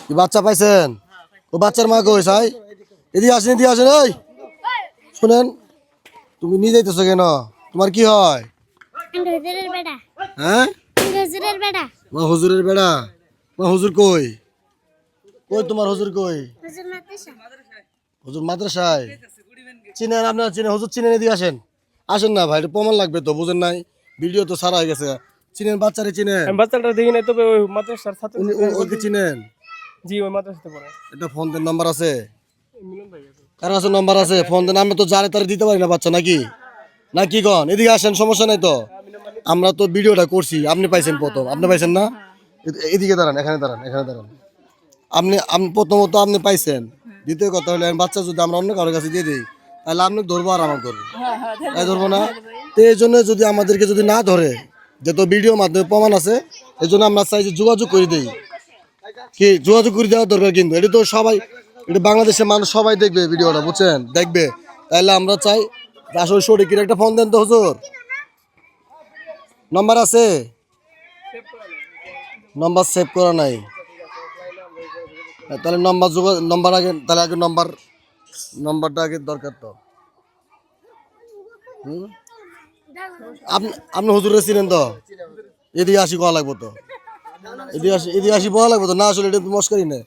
কি বাচ্চা পাইছেন? ও বাচ্চার মা কই সাই? এদিকে আসেন এই শুনেন, তুমি নিয়ে যাইতেছো কেন? তোমার কি হয়? হুজুরের বেটা। হ্যাঁ, হুজুরের বেটা। মা হুজুরের বেড়া। মা হুজুর কই? কই তোমার হুজুর কই? হুজুর মাদ্রাসা। হুজুর মাদ্রাসায়। চিনেন আপনার, চিনেন হুজুর চিনেন, এদিকে আসেন না ভাই, এটা প্রমাণ লাগবে তো, বুঝেন নাই? ভিডিও তো সারা হয়ে গেছে। চিনেন বাচ্চারে, চিনেন? আমি বাচ্চাটা দেখি নাই, তবে ওই মাদ্রাসার ছাত্র ওকে চিনেন? জি ওই মাদ্রাসাতে পড়ে। এটা ফোন দেন, নাম্বার আছে? মিলন ভাই আছে। কার কাছে নাম্বার আছে? ফোন দেন। আমরা তো যারে তারে দিতে পারি না বাচ্চা, নাকি কন? এদিকে আসেন, সমস্যা নাই তো। আমরা তো ভিডিওটা করছি, আপনি পাইছেন প্রথম, আপনি পাইছেন না? এদিকে দাঁড়ান, এখানে দাঁড়ান। আপনি প্রথমত আপনি পাইছেন। দ্বিতীয় কথা হলে বাচ্চা যদি আমরা অন্য কারোর কাছে দিয়ে দিই, তাহলে আপনি ধরবো আর আমার ধরবো, তাই ধরবো না? তো এই জন্য যদি আমাদেরকে যদি না ধরে, যেহেতু ভিডিওর মাধ্যমে প্রমাণ আছে, এই জন্য আমরা চাই যে যোগাযোগ করে দিই। কি যোগাযোগ করে দেওয়া দরকার, কিন্তু এটা তো সবাই, এটা বাংলাদেশের মানুষ সবাই দেখবে ভিডিওটা, বুঝছেন? দেখবে। তাহলে আমরা চাই যে আসলে সঠিক একটা ফোন দেন তো হুজুর। নাম্বার আছে? নাম্বার সেভ করা নাই। তাহলে নাম্বার আগে, তাহলে আগে নাম্বারটা আগে দরকার তো। হুম? আপনি হুজুরে চিনেন তো? এদিকে আসি কোয়া লাগবো তো, এদিকে আসি বলা লাগবো তো, না আসলে এটা তো মস্কারি না।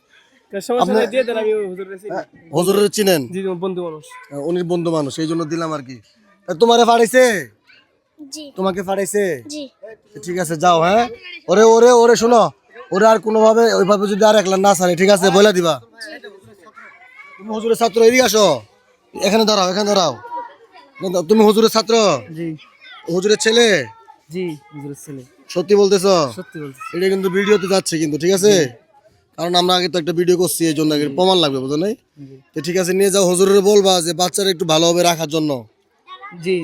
সমস্যা নাই, দিয়ে দেন, আমি ওই হুজুরের চিনি। হুজুরে চিনেন? জি আমার বন্ধু মানুষ। উনি বন্ধু মানুষ, এই জন্য দিলাম আর কি। তোমারে ফাটাইছে? জি। তোমাকে ফাটাইছে? জি। ঠিক আছে, যাও। হ্যাঁ, ওরে ওরে ওরে শোনো, ওরে আর কোনোভাবে ওইভাবে যদি আর একলা না ছাড়ে, ঠিক আছে? বলে দিবা। তুমি হুজুরের ছাত্র, এদিকে আসো, এখানে দাঁড়াও। তুমি হুজুরের ছাত্র? জি হুজুরের ছেলে? জি হুজুরের ছেলে। সত্যি বলতেছো? সত্যি বলছি। এটা কিন্তু ভিডিওতে যাচ্ছে কিন্তু, ঠিক আছে? কারণ আমরা আগে তো একটা ভিডিও করছি, এই জন্য আগে প্রমাণ লাগবে, বুঝো নাই? তো ঠিক আছে, নিয়ে যাও, হুজুরের বলবা যে বাচ্চারা একটু ভালোভাবে রাখার জন্য। জি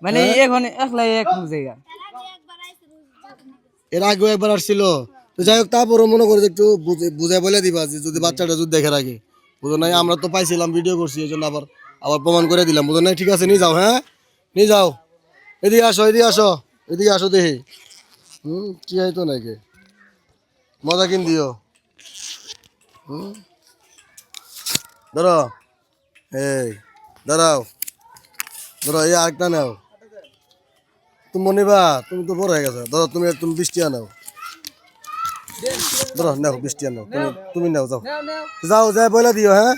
মানে হ্যাঁ? এখন একলাই এক জায়গা। এর আগেও একবার আসছিল। তো যাই হোক, তারপরও মনে করে যে একটু বুঝে বলে দিবা যে যদি বাচ্চাটা যদি দেখে রাখে, বুঝো নাই? আমরা তো পাইছিলাম, ভিডিও করছি, এই জন্য আবার আবার প্রমাণ করে দিলাম, বুঝো নাই? ঠিক আছে, নিয়ে যাও। হ্যাঁ, নিয়ে যাও। এদিকে আসো দেখি। কি হয়তো নাকি মজা কিন দিও। ধরো, এই ধরো এই আরেকটা নাও। তুমি মনিবা, তুমি তো বড় হয়ে গেছো, ধরো তুমি 20 টাকা নাও। ধরো নাও, 20 টাকা নাও, তুমি নাও, যাও যাও, বলে দিও। হ্যাঁ।